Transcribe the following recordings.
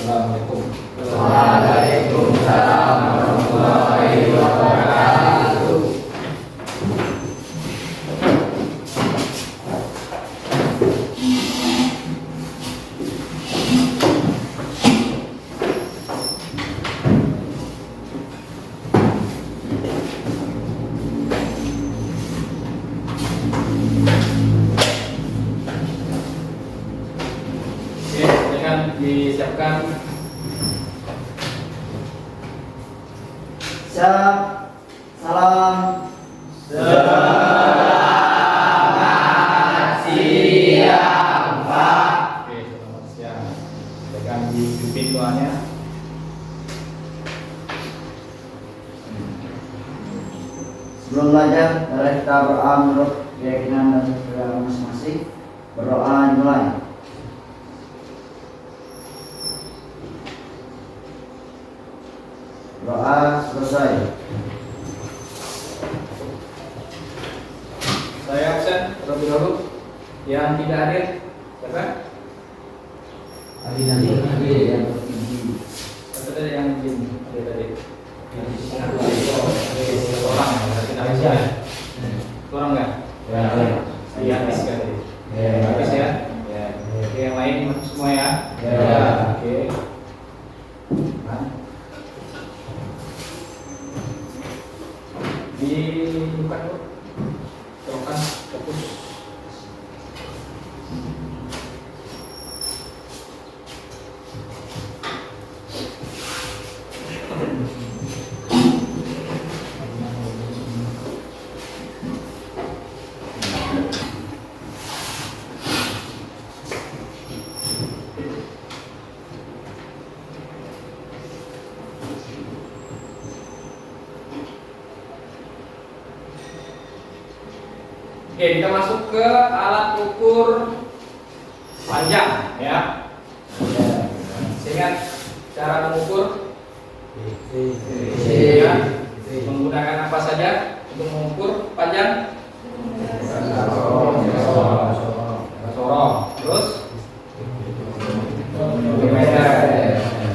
Assalamualaikum. Waalaikumsalam warahmatullahi wabarakatuh. Disiapkan. Siap. Salam. Selamat siang, Pak. Oke, selamat siang. Silakan dipimpin doanya. Sebelum belajar, mari kita berdoa menurut keyakinan dan agama masing-masing. Berdoa dimulai. Doa selesai. Saya absen terlebih dahulu. Yang tidak hadir, siapa? Tadi nanti yang Ada yang izin hadir tadi. Orang, berarti ya? Kurang nggak? Ya. Iya, habis kan tadi. Habis ya? Ya. Oke, yang lain semua ya? Ya. Oke. Dibuka dulu, terokan fokus. Oke, kita masuk ke alat ukur panjang ya. Ingat cara mengukur ya. Menggunakan apa saja untuk mengukur panjang? Sorong. Terus meter.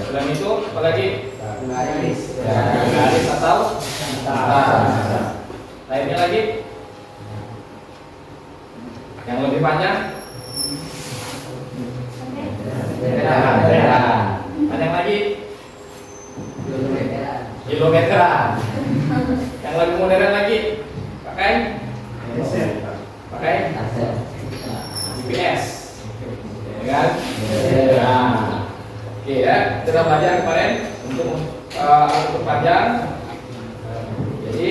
Selain itu apa lagi? Garis atau lainnya lagi? Yang lebih panjang? Panjang lagi? Kilometeran. Yang lebih modern lagi? Pakai GPS. Ya kan? Nah, oke ya, kita belajar kemarin untuk alat ukur panjang. Jadi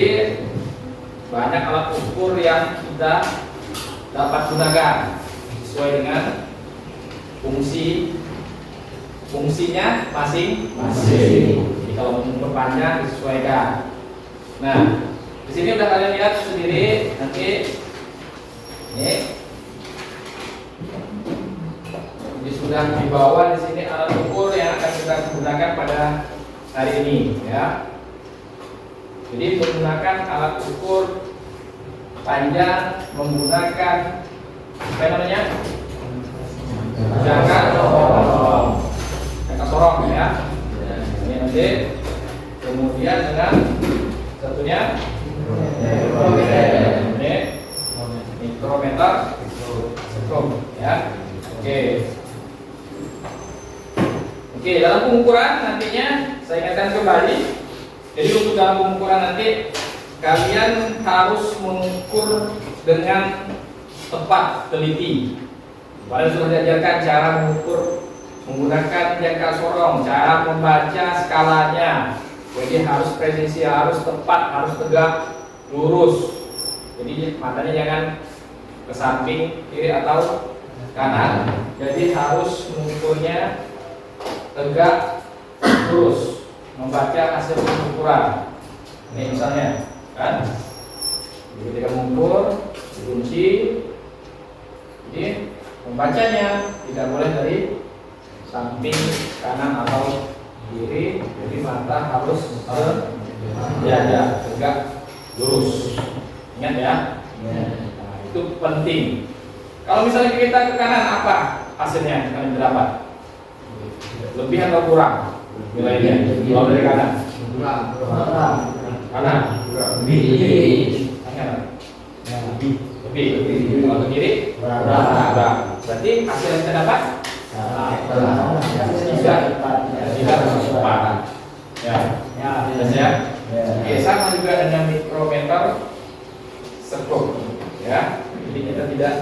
banyak alat ukur yang kita dapat gunakan sesuai dengan fungsinya masing-masing. Jadi kalau mengukur panjang disesuaikan. Nah, di sini udah kalian lihat sendiri nanti ini sudah dibawa di sini alat ukur yang akan kita gunakan pada hari ini ya. Jadi menggunakan alat ukur panjang menggunakan apa namanya? Jangka sorong ya. Ini nanti kemudian dengan satunya mikrometer setrum ya. Oke, dalam pengukuran nantinya saya ingatkan kembali. Jadi untuk dalam pengukuran nanti kalian harus mengukur dengan tepat, teliti. Kalian sudah diajarkan cara mengukur menggunakan jangka sorong, cara membaca skalanya. Jadi harus presisi, harus tepat, harus tegak, lurus. Jadi matanya jangan ke samping kiri atau kanan. Jadi harus mengukurnya tegak, lurus, membaca hasil pengukuran. Ini misalnya kan, jadi ketika mengukur dikunci, jadi membacanya tidak boleh dari samping kanan atau kiri, jadi mata harus sejajar, tegak, lurus. Ingat ya, nah, itu penting. Kalau misalnya kita ke kanan, apa hasilnya yang kalian dapat? Lebih atau kurang nilainya? Kalau dari kanan? Kanan? Lebih. Kanan? Lebih. Kalau ke kiri? Kurang. Berarti hasil yang kita dapat? Tidak sepat. Ya. Jelas ya? Oke, sama juga dengan mikrometer sekop. Ya. Jadi kita tidak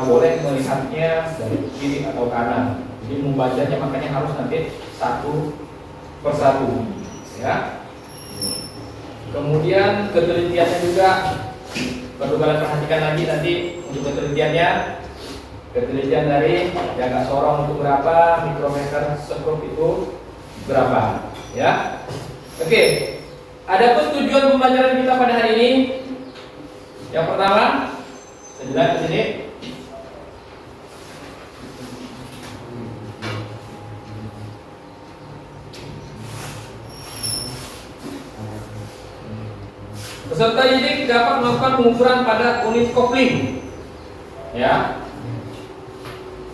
boleh melihatnya dari kiri atau kanan. Jadi membacanya makanya harus nanti satu persatu. Ya. Kemudian ketelitiannya juga perlu kalian perhatikan lagi nanti untuk ketelitiannya. Ketelitian dari jaga sorong untuk berapa, mikrometer sekop itu berapa, ya. Oke. Adapun tujuan pembelajaran kita pada hari ini, yang pertama, saya jelaskan di sini. Peserta didik dapat melakukan pengukuran pada unit kopling, ya,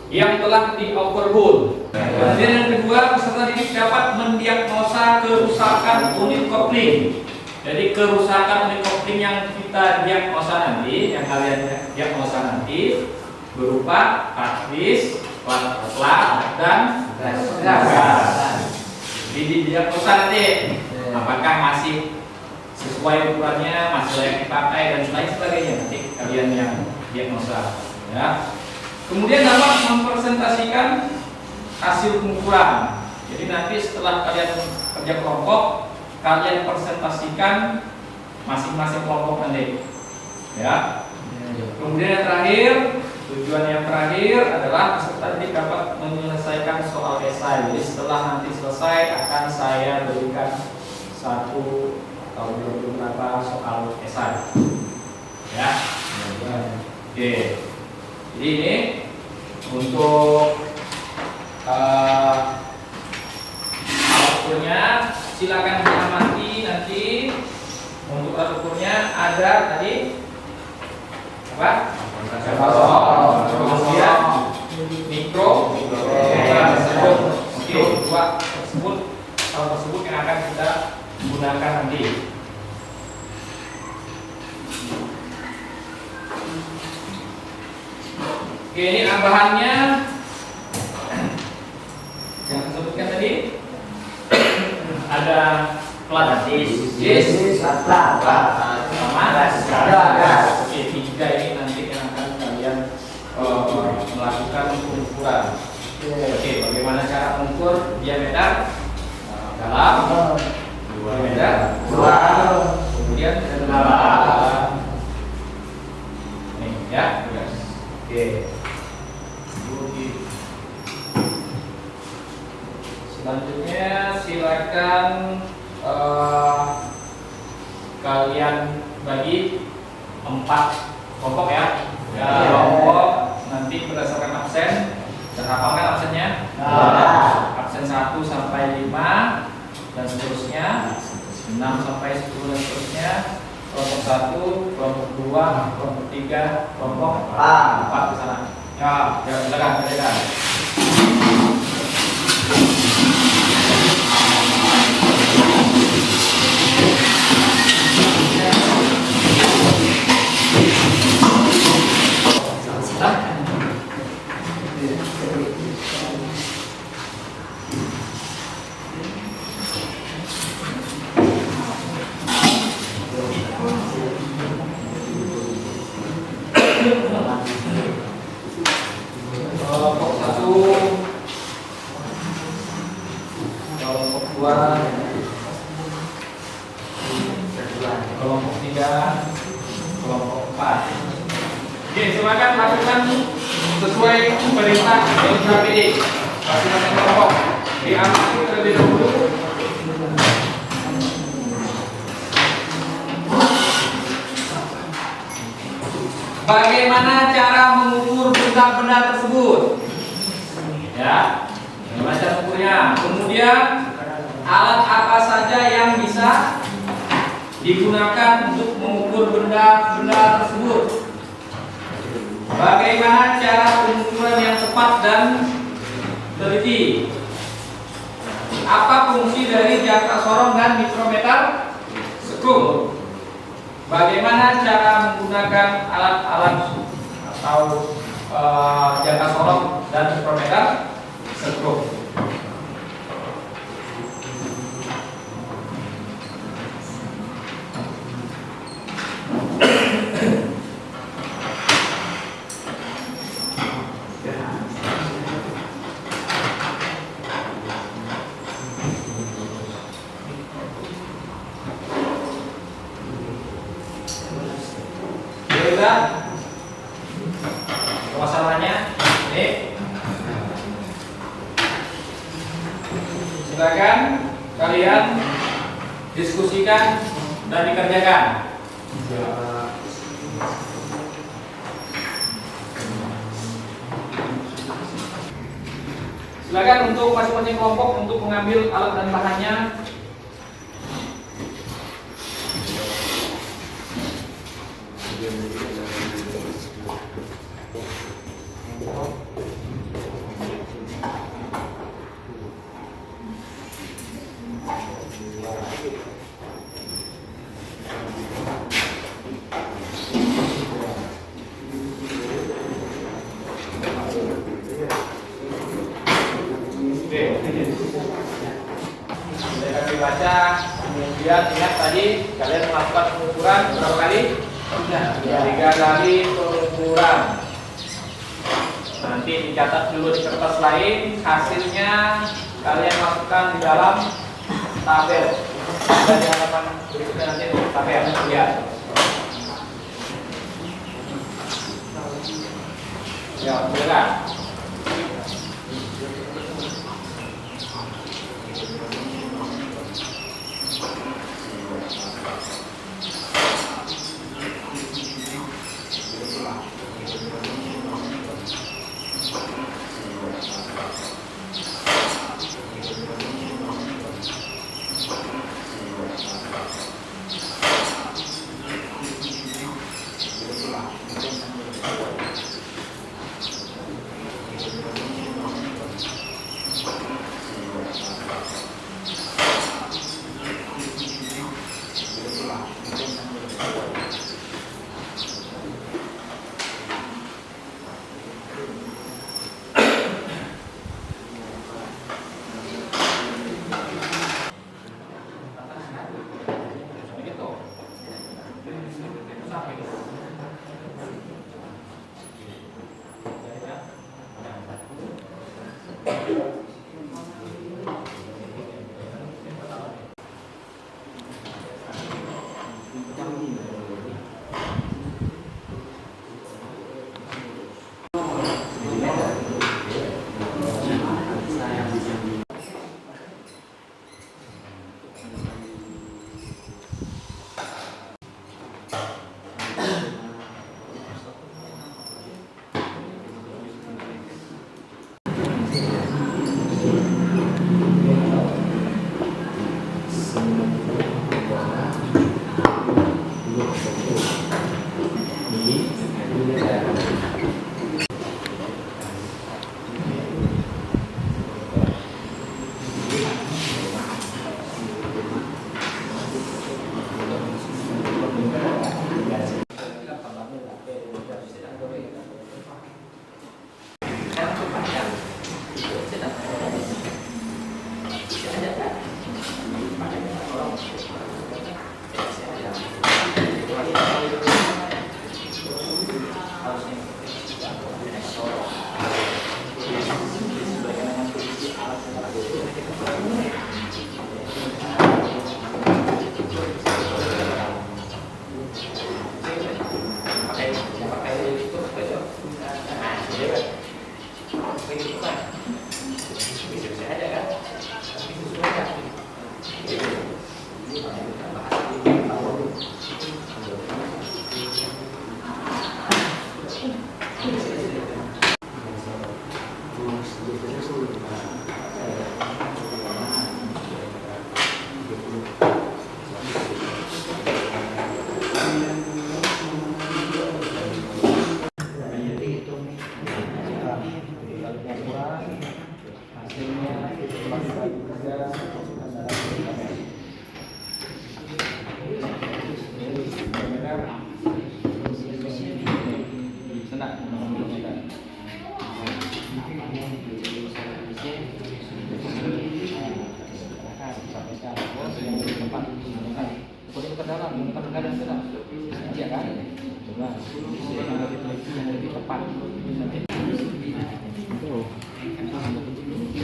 yang telah di overhaul. Kemudian yang kedua, peserta didik dapat mendiagnosa kerusakan unit kopling. Jadi kerusakan unit kopling yang kita diagnosa nanti, yang kalian diagnosa nanti, berupa praktis, plat dan gas. Jadi didiagnosa nanti, apakah masih sesuai ukurannya, masih layak dipakai dan lain sebagainya, nanti kalian yang diagnosa, ya. Kemudian dapat mempresentasikan hasil pengukuran. Jadi nanti setelah kalian kerja kelompok, kalian presentasikan masing-masing kelompok nanti, ya. Kemudian yang terakhir, tujuan yang terakhir adalah peserta didik dapat menyelesaikan soal esai. Jadi setelah nanti selesai akan saya berikan satu atau beberapa soal esai, ya. Oke. Jadi ini untuk alat ukurnya, silakan diamati nanti. Untuk alat ukurnya ada tadi apa? Kemudian mikro, tersebut. Oke, dua tersebut, hal tersebut yang akan kita gunakan nanti. Oke, ini bahannya yang disebutkan tadi. Ada plat dis, sama gas. Oke, tiga ini nanti yang akan kalian melakukan pengukuran. Oke, bagaimana cara mengukur diameter dalam, diameter luar, kemudian dalam. Ini ya. Oke. Selanjutnya silakan kalian bagi 4 kelompok ya. Kelompok nanti berdasarkan absen. Terhafalkan absennya? Absen 1 sampai 5 dan seterusnya, 6 sampai 10 dan seterusnya. Kelompok 1, kelompok 2, kelompok 3, kelompok 4 ke sana. Ya, silakan. Kelompok 1, kelompok 2, kelompok 3, kelompok 4. Oke, silakan lakukan sesuai perintah LKPD. Masing-masing kelompok diamati terlebih dahulu. Bagaimana cara mengukur benda-benda tersebut? Ya, bagaimana cara mengukurnya? Kemudian alat apa saja yang bisa digunakan untuk mengukur benda-benda tersebut? Bagaimana cara pengukuran yang tepat dan teliti. Apa fungsi dari jangka sorong dan mikrometer skrum? Bagaimana cara menggunakan alat-alat atau jangka sorong dan mikrometer skrum? Masalahnya ini, silakan kalian diskusikan dan dikerjakan. Silakan untuk masing-masing kelompok untuk mengambil alat dan bahannya. Saya kasih baca, kemudian ingat tadi kalian melakukan pengukuran berapa kali? 3 kali pengukuran. Nanti dicatat dulu di kertas lain, hasilnya kalian masukkan di dalam tabel. Dan di halaman berikutnya nanti tabel lihat. Ya, silakan.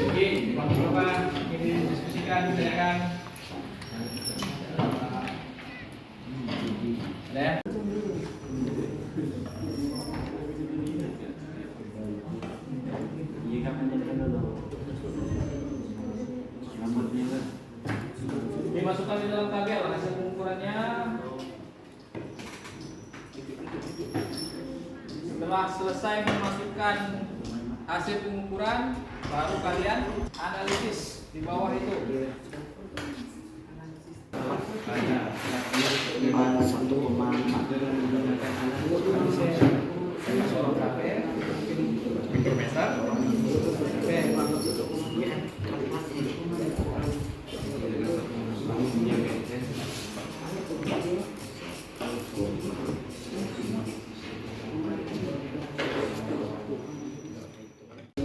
Oke, Bapak-Bapak ini diskusikan, tanyakan. Ada? Dimasukkan di dalam tabel hasil pengukurannya. Setelah selesai memasukkan hasil pengukuran, baru kalian analisis di bawah itu.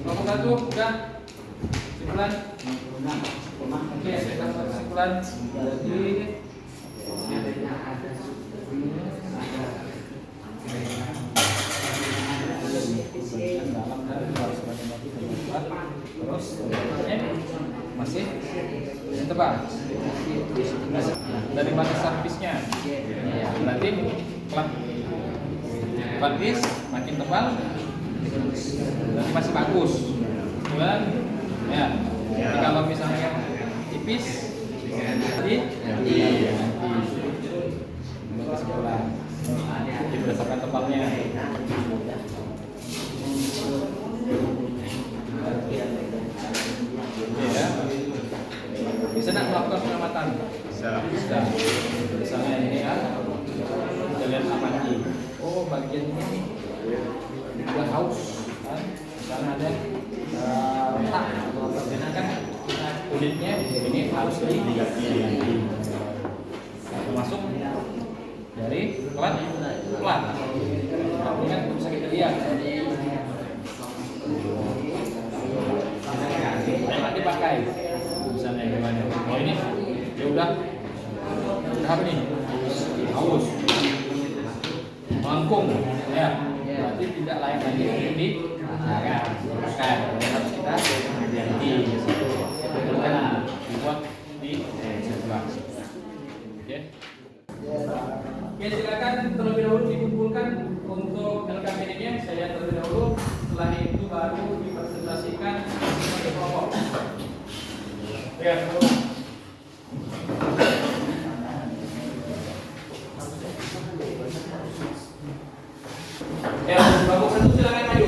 Kelompok satu udah kesimpulan. Oke, kita kesimpulan jadi terus masih tebal. Dari mana servisnya? Berarti pelapis makin tebal, berarti masih bagus. Kemudian ya, jadi kalau misalnya tipis, jadi kesimpulan berdasarkan tebalnya. Ya, bisa nak melakukan pengamatan? Bisa. Misalnya ini ya, kita lihat amati. Oh, bagian ini dia haus, kan? Karena ada retak. Karena kan kulitnya ini harus diganti. Termasuk dari pelat. Ini kan bisa kita lihat. Enak dipakai. Misalnya gimana? Oh ini ya udah apa nih? Haus, melengkung, ya. Berarti tidak layak lagi untuk digunakan. Harus kita ganti. Dibuat di sebelah. Oke. Oke, silakan terlebih dahulu dikumpulkan untuk LKPD-nya. Saya lihat terlebih dahulu. Setelah itu baru dipresentasikan sebagai kelompok. Ya, ya, kelompok satu silakan maju.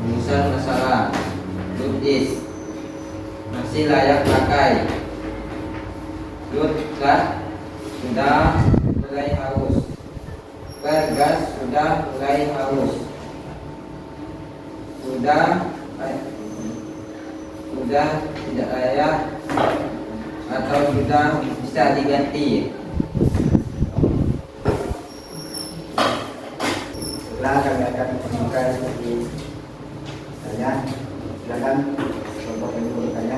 Misal masalah Lukis masih layak pakai. Gas sudah mulai haus. Gas sudah mulai haus. Sudah tidak layak atau sudah bisa diganti. Setelah kami akan membuka seperti saya, silakan kelompok yang bertanya.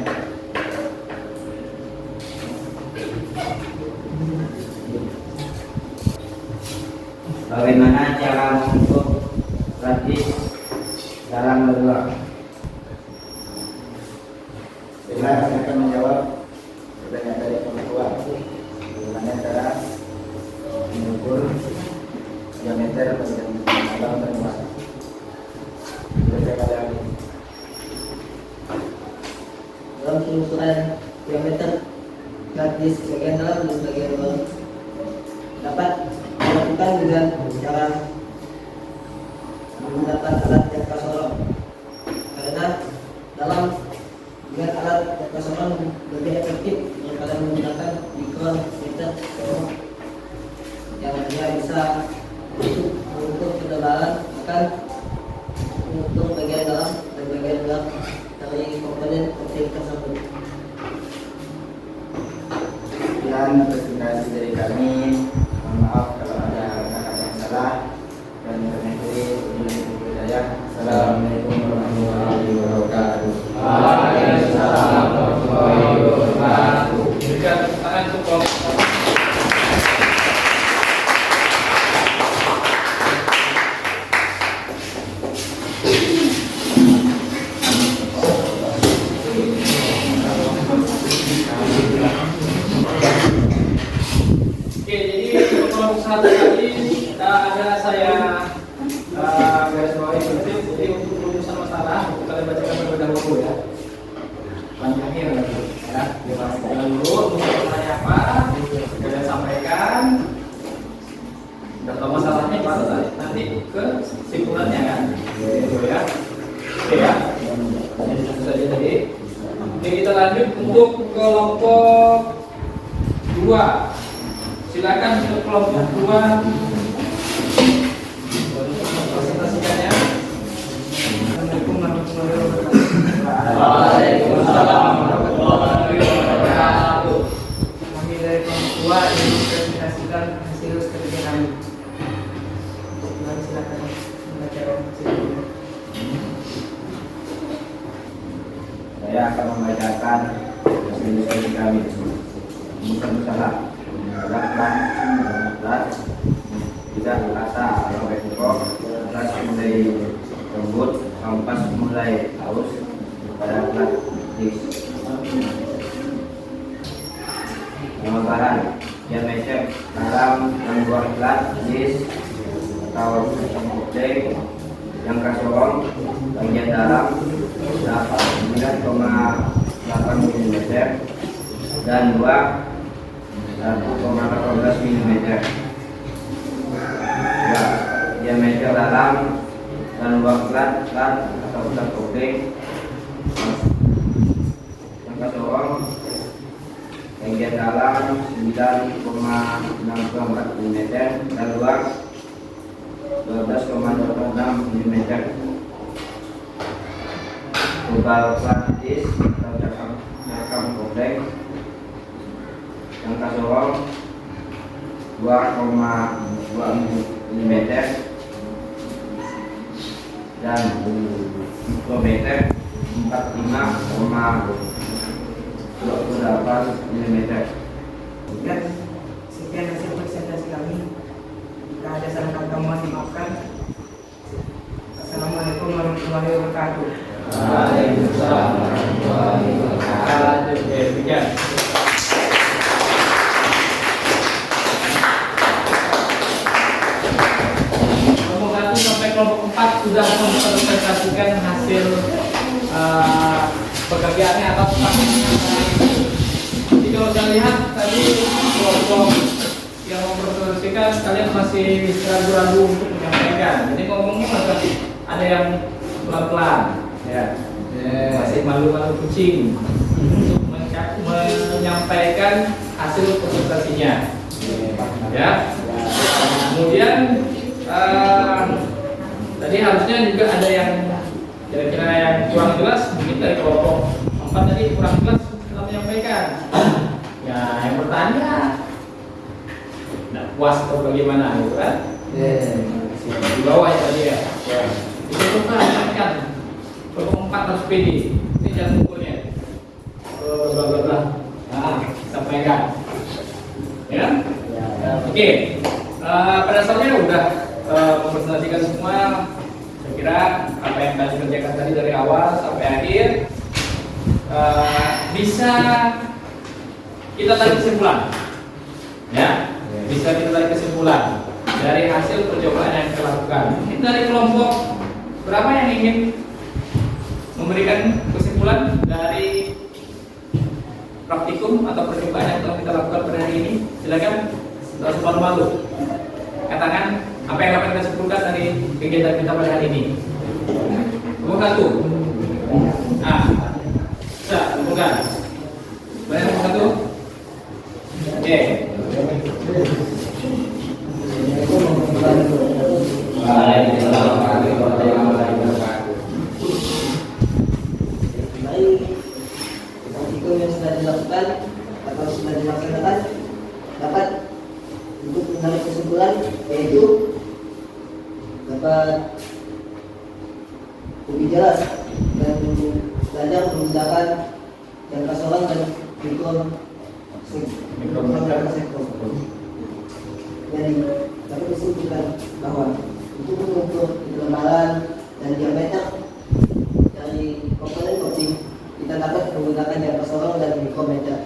Bagaimana cara membentuk radis dalam leluhur? Bila kami akan menjawab pertanyaan dari pembuka, bagaimana cara mengukur diameter dan dalam dan luas? Dalam penelusuran diameter radis bagian dalam dan bagian luar dapat dilakukan dengan cara menggunakan alat jangka sorong, karena dalam dengan alat jangka sorong lebih efektif Sekian presentasi dari kami. Mohon maaf kalau ada kata-kata yang salah dan mengakhiri hidayah. Assalamualaikum warahmatullahi wabarakatuh. Waalaikumsalam warahmatullahi wabarakatuh. Berikan tepuk tangan untuk kelompok. Oke, jadi untuk kelompok satu tadi ada saya garis bawahi prinsip. Jadi untuk rumusan masalah kalian bacakan terlebih dahulu ya. Panjangnya ya. Dibacakan dulu untuk masalahnya apa, kalian sampaikan. Daftar masalahnya baru nanti ke kesimpulannya kan. Gitu ya. Oke ya. Itu saja tadi. Oke, kita lanjut untuk kelompok 2. Silakan untuk kelompok 2 presentasikannya. Assalamualaikum warahmatullahi wabarakatuh. Waalaikumsalam warahmatullahi wabarakatuh. Kami dari kelompok 2 ingin mempresentasikan hasil kerja kami. Mari silakan membacakan hasilnya. Saya akan membacakan hasil diskusi kami. Bukan salah. Belakang, tidak rasa atau resiko, kelas mulai lembut, kampas mulai haus pada plat dis. Pengembaraan diameter dalam dan luar plat dis atau komplek yang kosong bagian dalam 9,8 mm dan luar 1,18 mm. Ya, diameter dalam dan luar plat atau plat kopling yang kosong bagian dalam 9,64 mm dan luar 12,26 mm. Tebal plat dis atau cakam kopling yang kosong 2,2 mm dan mikrometer 45,28 mm. Dan sekian hasil presentasi kami. Jika ada salah kata mohon dimaafkan. Assalamualaikum warahmatullahi wabarakatuh. Waalaikumsalam warahmatullahi wabarakatuh. Demikian. Kelompok 1 sampai kelompok 4 sudah mempresentasikan hasil pekerjaannya atau praktiknya. Jadi kalau saya lihat tadi kelompok yang mempresentasikan kalian masih ragu-ragu untuk menyampaikan. Jadi ngomongnya masih ada yang pelan-pelan, ya. Masih malu-malu kucing untuk menyampaikan hasil presentasinya. Ya. Kemudian tadi harusnya juga ada yang kira-kira yang kurang jelas, mungkin dari kelompok 4 tadi kurang jelas dalam menyampaikan. Ya, yang bertanya tidak puas atau bagaimana gitu kan? Di bawah ya tadi ya. Itu coba sampaikan. Kelompok 4 harus pede. Ini jangan ukurnya. Bla. Nah, sampaikan. Ya? Oke. Pada dasarnya udah mempresentasikan semua. Saya kira apa yang kalian kerjakan tadi dari awal sampai akhir bisa kita tarik kesimpulan, ya, bisa kita tarik kesimpulan dari hasil percobaan yang kita lakukan. Mungkin dari kelompok berapa yang ingin memberikan kesimpulan dari praktikum atau percobaan yang telah kita lakukan pada hari ini? Silakan, tidak usah malu-malu. Katakan apa yang dapat kita simpulkan dari kegiatan kita pada hari ini. Nomor 1. Nah, bisa simpulkan. Boleh nomor 1? Oke. Waalaikumsalam warahmatullahi wabarakatuh. Baik, praktikum yang sudah dilakukan atau sudah dilaksanakan dapat untuk menarik kesimpulan, yaitu dapat lebih jelas dan belajar menggunakan jangka solang dan mikrometer sektor. Jadi dapat disimpulkan bahwa untuk mengukur kelembaran dan diameter dari komponen coating kita dapat menggunakan jangka solang dan mikrometer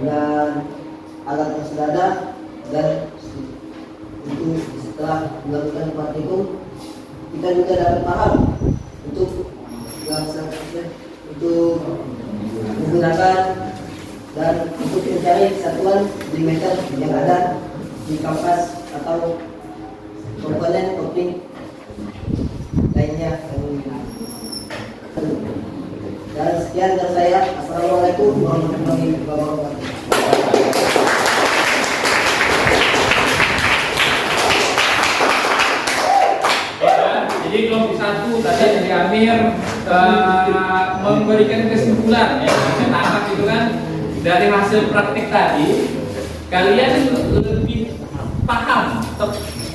dan alat yang sudah ada, dan untuk setelah melakukan praktikum kita juga dapat paham untuk menggunakan dan untuk mencari satuan milimeter yang ada di kampas atau komponen coating lainnya. Dan sekian dari saya. Assalamualaikum warahmatullahi wabarakatuh. Jadi kelompok 1 tadi dari Amir memberikan kesimpulan, ya, saya tangkap itu kan dari hasil praktik tadi kalian lebih paham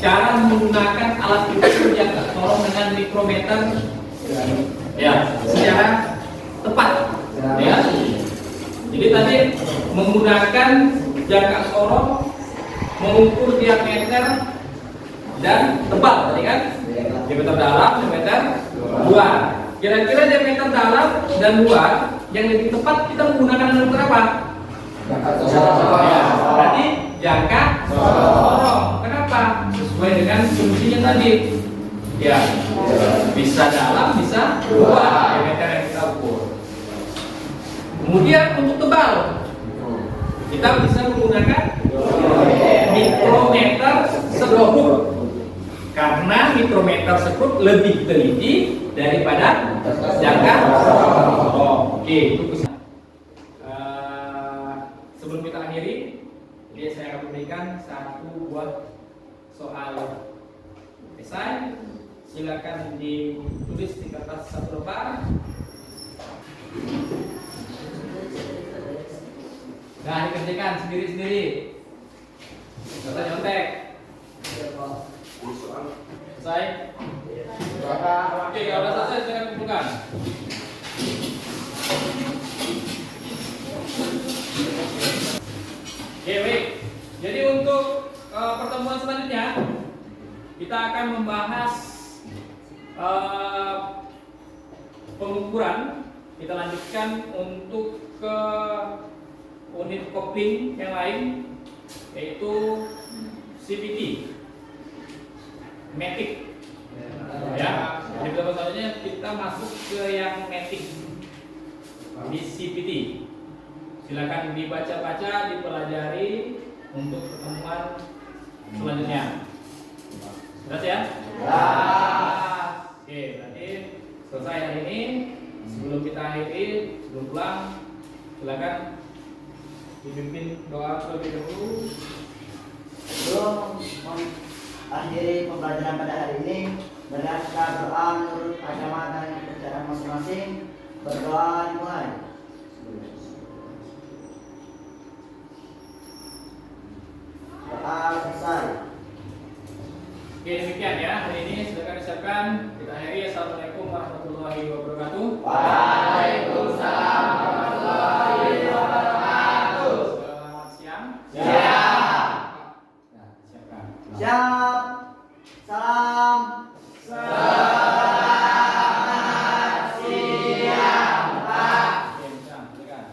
cara menggunakan alat ukur yang tertolong dengan mikrometer, ya, secara tepat, ya. Jadi tadi menggunakan jangka sorong, mengukur diameter dan tebal tadi kan. Diameter dalam, diameter luar. Kira-kira diameter dalam dan luar yang lebih tepat kita menggunakan diameter apa? Jangka sorong. Ya, berarti jangka sorong. Kenapa? Sesuai dengan fungsinya tadi. Ya, bisa dalam, bisa luar diameter yang kita ukur. Kemudian untuk tebal, kita bisa menggunakan mikrometer sekrup. Karena mikrometer sekrup lebih teliti daripada jangka sorong. Oke, itu bisa. Sebelum kita akhiri, jadi saya akan memberikan satu buah soal esai. Silakan ditulis di kertas satu lembar. Nah, dikerjakan sendiri-sendiri. Nyontek. Selesai? Oke, kalau sudah selesai silakan kumpulkan. Oke, baik. Jadi untuk pertemuan selanjutnya kita akan membahas pengukuran. Kita lanjutkan untuk ke unit kopling yang lain, yaitu CVT, matic. Ya, jadi pertemuan selanjutnya kita masuk ke yang matic di CVT. Silakan dibaca-baca, dipelajari untuk pertemuan selanjutnya. Jelas ya? Oke, berarti selesai hari ini. Sebelum kita akhiri, sebelum pulang, silakan dipimpin doa terlebih dahulu. Sebelum mengakhiri pembelajaran pada hari ini, marilah kita berdoa menurut agama dan kepercayaan masing-masing. Berdoa dimulai. Doa selesai. Oke, demikian ya hari ini. Silakan disiapkan. Kita akhiri. Assalamualaikum warahmatullahi wabarakatuh. Waalaikumsalam warahmatullahi wabarakatuh. Selamat siang. Siap. Nah, siapkan. Siap. Salam. Selamat siang, Pak. Oke, silakan.